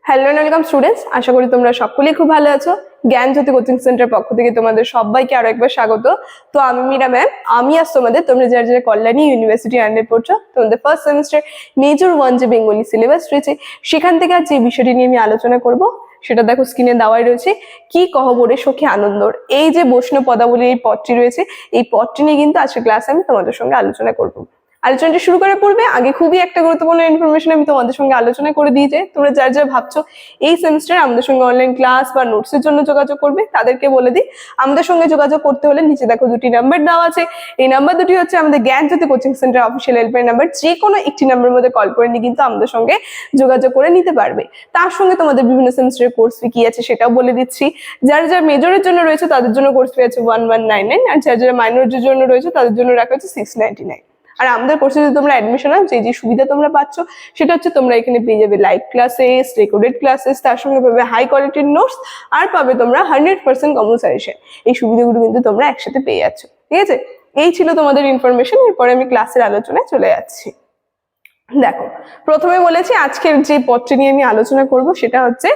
Hello and welcome students, আশা করি তোমরা সকলেই খুব ভালো আছো। জ্ঞান জ্যোতি কোচিং সেন্টার পক্ষ থেকে তোমাদের সবাইকে আরো একবার স্বাগত। তো আমি মীরা ম্যাম, আমি আজ তোমাদের তোমরা যারা যারা কল্যাণী ইউনিভার্সিটি আন্ডারে পড়ছো, তোমাদের ফার্স্ট সেমিস্টার মেজর 1 যে বেঙ্গলি সিলেবাস রয়েছে সেখান থেকে আজ যে বিষয়টি নিয়ে আমি আলোচনা করব সেটা দেখো স্ক্রিনে দেওয়াই রয়েছে। কি কহবরে সখী আনন্দর, এই যে বৈষ্ণব পদাবলীর এই পদটি রয়েছে, এই পদটি নিয়ে কিন্তু আজকের ক্লাসে আমি তোমাদের সঙ্গে আলোচনা করবো। আলোচনাটি শুরু করার পূর্বে আগে খুবই একটা গুরুত্বপূর্ণ ইনফরমেশন আমি তোমাদের সঙ্গে আলোচনা করে দিয়ে যাই। তোমরা যারা যারা ভাবছো এই সেমিস্টারে আমাদের সঙ্গে অনলাইন ক্লাস বা নোটসের জন্য যোগাযোগ করবে, তাদেরকে বলে দিই আমাদের সঙ্গে যোগাযোগ করতে হলে নিচে দেখো দুটি নাম্বার দেওয়া আছে। এই নাম্বার দুটি হচ্ছে আমাদের Gyan Jyoti coaching centre official helpline number. যে কোনো একটি নাম্বারের মধ্যে কল করে নিয়ে কিন্তু আমাদের সঙ্গে যোগাযোগ করে নিতে পারবে। তার সঙ্গে তোমাদের বিভিন্ন সেমিস্টারের কোর্স ফি কি আছে সেটাও বলে দিচ্ছি। যারা যারা মেজরের জন্য রয়েছে তাদের জন্য কোর্স ফি আছে 1199, আর যারা যারা মাইনরের জন্য রয়েছে তাদের জন্য রাখা হচ্ছে 699। আর আমাদের কোর্সে যদি তোমরা অ্যাডমিশন নাও, যে যে সুবিধা তোমরা পাচ্ছ সেটা হচ্ছে তোমরা এখানে পেয়ে যাবে লাইভ ক্লাসেস, রেকর্ডেড ক্লাসেস, তার সঙ্গে পাবে হাই কোয়ালিটির নোটস, আর পাবে তোমরা 100% কমন সাজেশন। এই সুবিধাগুলো কিন্তু তোমরা একসাথে পেয়ে যাচ্ছ। ঠিক আছে, এই ছিল তোমাদের ইনফরমেশন। এরপরে আমি ক্লাসের আলোচনায় চলে যাচ্ছি। দেখো, প্রথমে বলেছি আজকের যে পদটি নিয়ে আমি আলোচনা করব সেটা হচ্ছে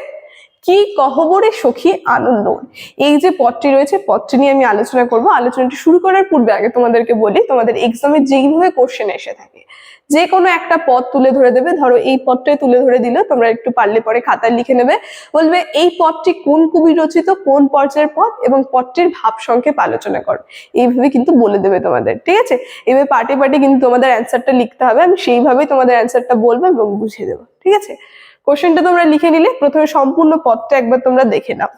কি কহবরে সখী আনন্দ। এই যে পদটি রয়েছে, পদটি নিয়ে আমি আলোচনা করব। আলোচনাটি শুরু করার পূর্বে আগে তোমাদেরকে বলি, তোমাদের এক্সামে যেইভাবে কোশ্চেন এসে থাকে, যে কোনো একটা পদ তুলে ধরে দেবে। ধরো এই পদটাই তুলে ধরে দিল, তোমরা একটু পারলে পরে খাতায় লিখে নেবে। বলবে এই পদটি কোন কবি রচিত, কোন পর্যায়ের পদ, এবং পদটির ভাব সংক্ষেপ আলোচনা কর। এইভাবে কিন্তু বলে দেবে তোমাদের। ঠিক আছে, এভাবে পার্টে পার্টে কিন্তু তোমাদের অ্যান্সারটা লিখতে হবে। আমি সেইভাবেই তোমাদের অ্যান্সারটা বলবো এবং বুঝিয়ে দেবো। ঠিক আছে, কোশ্চেনটা তোমরা লিখে নিলে প্রথমে সম্পূর্ণ পদটা একবার তোমরা দেখে নাও।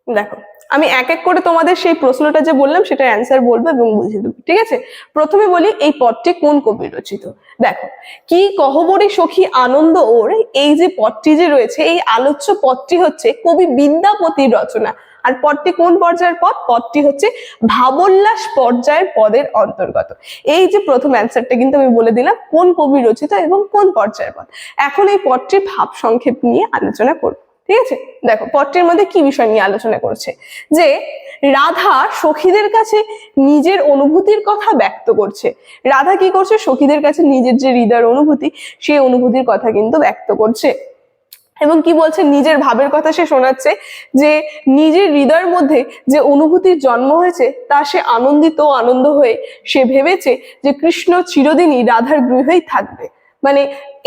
দেখো, আমি এক এক করে তোমাদের সেই প্রশ্নটা যে বললাম সেটা অ্যান্সার বলবো এবং বুঝিয়ে দেবো। ঠিক আছে, প্রথমে বলি এই পদটি কোন কবি রচিত। দেখো, কি কহবরে সখী আনন্দ ওর, এই যে পদটি যে রয়েছে, এই আলোচ্য পদটি হচ্ছে কবি বিদ্যাপতির রচনা। আর পদটি কোন পর্যায়ের পদ? পদটি হচ্ছে ভাবোল্লাস পর্যায়ের পদের অন্তর্গত। এই যে প্রথম অ্যান্সারটা কিন্তু আমি বলে দিলাম কোন কবি রচিত এবং কোন পর্যায়ের পদ। এখন এই পদটির ভাব সংক্ষেপ নিয়ে আলোচনা করব। ঠিক আছে, দেখো পদটির মধ্যে কি বিষয় নিয়ে আলোচনা করছে, যে রাধা সখীদের কাছে নিজের অনুভূতির কথা ব্যক্ত করছে। রাধা কি করছে? সখীদের কাছে নিজের যে হৃদয়ের অনুভূতি, সেই অনুভূতির কথা কিন্তু ব্যক্ত করছে। এবং কি বলছে? নিজের ভাবের কথা সে শোনাচ্ছে, যে নিজের হৃদয়ের মধ্যে যে অনুভূতির জন্ম হয়েছে তা সে আনন্দ হয়ে সে ভেবেছে যে কৃষ্ণ চিরদিনই রাধার গৃহেই থাকবে। মানে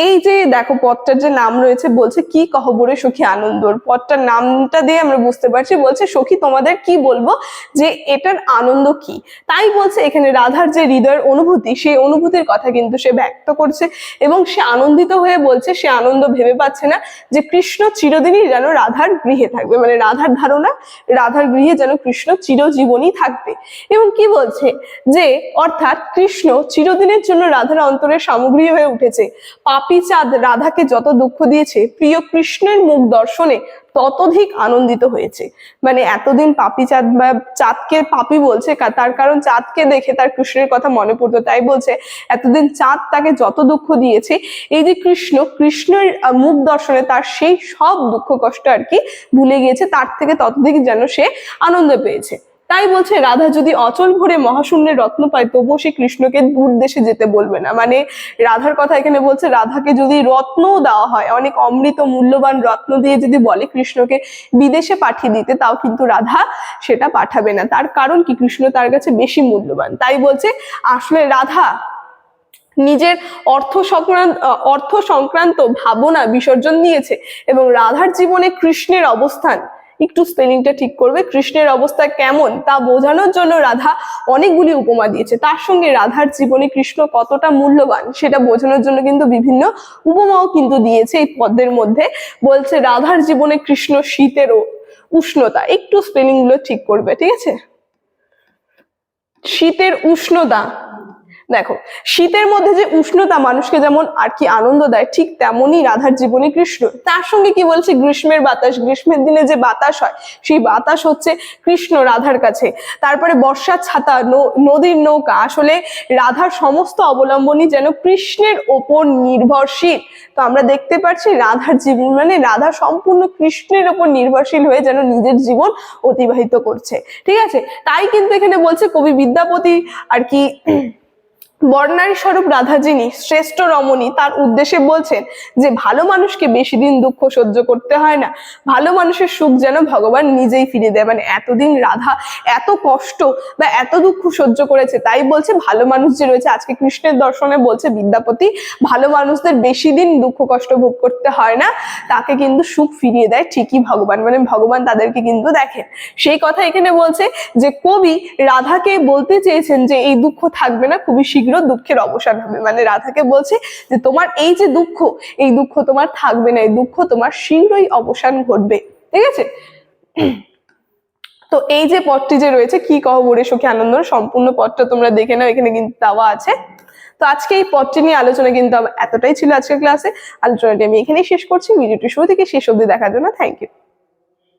এই যে দেখো পদটার যে নাম রয়েছে, বলছে কি কহবরে সখী আনন্দর। পদটার নামটা দিয়ে আমরা বুঝতে পারছি, বলছে সখী তোমাদের কি বলবো যে এটার আনন্দ কি। তাই বলছে এখানে রাধার যে হৃদয়ের অনুভূতি, সেই অনুভূতির কথা কিন্তু সে ব্যক্ত করছে এবং সে আনন্দিত হয়ে বলছে, সে আনন্দ ভেবে পাচ্ছে না যে কৃষ্ণ চিরদিনই যেন রাধার গৃহে থাকবে। মানে রাধার ধারণা, রাধার গৃহে যেন কৃষ্ণ চিরজীবনই থাকবে। এবং কি বলছে, যে অর্থাৎ কৃষ্ণ চিরদিনের জন্য রাধার অন্তরের সামগ্রী হয়ে উঠেছে। পাপী চাঁদ রাধাকে যত দুঃখ দিয়েছে, প্রিয় কৃষ্ণের মুখ দর্শনে ততোধিক আনন্দিত হয়েছে। মানে এতদিন পাপী চাঁদ বা চাঁদকে পাপী বলছে, তার কারণ চাঁদকে দেখে তার কৃষ্ণের কথা মনে পড়তো। তাই বলছে এতদিন চাঁদ তাকে যত দুঃখ দিয়েছে, এই যে কৃষ্ণের মুখ দর্শনে তার সেই সব দুঃখ কষ্ট আর কি ভুলে গিয়েছে, তার থেকে ততোধিক যেন সে আনন্দ পেয়েছে। তাই বলছে রাধা যদি অচল ভরে মহাশূন্যের রত্ন পায়, তবুও সে কৃষ্ণকে দূর দেশে যেতে বলবে না। মানে রাধার কথা এখানে বলছে, রাধাকে যদি রত্নও দেওয়া হয়, অনেক অমৃত মূল্যবান রত্ন দিয়ে যদি বলে কৃষ্ণকে বিদেশে পাঠিয়ে দিতে, তাও কিন্তু রাধা সেটা পাঠাবে না। তার কারণ কি? কৃষ্ণ তার কাছে বেশি মূল্যবান। তাই বলছে আসলে রাধা নিজের অর্থ সংক্রান্ত ভাবনা বিসর্জন দিয়েছে এবং রাধার জীবনে কৃষ্ণের অবস্থান, একটু স্পেলিংটা ঠিক করবে, কৃষ্ণের অবস্থা কেমন তা বোঝানোর জন্য রাধা অনেকগুলি উপমা দিয়েছে। তার সঙ্গে রাধার জীবনে কৃষ্ণ কতটা মূল্যবান সেটা বোঝানোর জন্য কিন্তু বিভিন্ন উপমাও কিন্তু দিয়েছে এই পদ্যের মধ্যে। বলছে রাধার জীবনে কৃষ্ণ শীতেরও উষ্ণতা, একটু স্পেলিং গুলো ঠিক করবে। ঠিক আছে, শীতের উষ্ণতা। দেখো, শীতের মধ্যে যে উষ্ণতা মানুষকে যেমন আর কি আনন্দ দেয়, ঠিক তেমনই রাধার জীবনে কৃষ্ণ। তার সঙ্গে কি বলছে? গ্রীষ্মের বাতাস, গ্রীষ্মের দিনে যে বাতাস হয়, সেই বাতাস হচ্ছে কৃষ্ণ রাধার কাছে। তারপরে বর্ষার ছাতা, নদীর নৌকা, আসলে রাধার সমস্ত অবলম্বনই যেন কৃষ্ণের ওপর নির্ভরশীল। তো আমরা দেখতে পাচ্ছি রাধার জীবন, মানে রাধা সম্পূর্ণ কৃষ্ণের ওপর নির্ভরশীল হয়ে যেন নিজের জীবন অতিবাহিত করছে। ঠিক আছে, তাই কিন্তু এখানে বলছে কবি বিদ্যাপতি আর কি বর্ণালী স্বরূপ রাধা যিনি শ্রেষ্ঠ রমণী, তার উদ্দেশ্যে বলছেন যে ভালো মানুষকে বেশি দিন দুঃখ সহ্য করতে হয় না, ভালো মানুষের সুখ যেন ভগবান নিজেই ফিরিয়ে দেয়। মানে এতদিন রাধা এত কষ্ট বা এত দুঃখ সহ্য করেছে, তাই বলছে ভালো মানুষ যে রয়েছে, আজকে কৃষ্ণের দর্শনে বলছে বিদ্যাপতি, ভালো মানুষদের বেশি দিন দুঃখ কষ্ট ভোগ করতে হয় না, তাকে কিন্তু সুখ ফিরিয়ে দেয় ঠিকই ভগবান, মানে ভগবান তাদেরকে কিন্তু দেখেন। সেই কথা এখানে বলছে যে কবি রাধাকে বলতে চেয়েছেন যে এই দুঃখ থাকবে না, খুবই শীঘ্র দুঃখের অবসান হবে। মানে রাধাকে বলছে যে তোমার এই যে দুঃখ, এই দুঃখ তোমার থাকবে না, এই দুঃখ তোমার শীঘ্রই অবসান ঘটবে। ঠিক আছে, তো এই যে পদটি যে রয়েছে কি কহবরে সখী আনন্দ, সম্পূর্ণ পদটা তোমরা দেখে নাও, এখানে কিন্তু দেওয়া আছে। তো আজকে এই পদটি নিয়ে আলোচনা কিন্তু এতটাই ছিল আজকের ক্লাসে। আলোচনাটি আমি এখানেই শেষ করছি। ভিডিওটি শুরু থেকে শেষ অবধি দেখার জন্য থ্যাংক ইউ।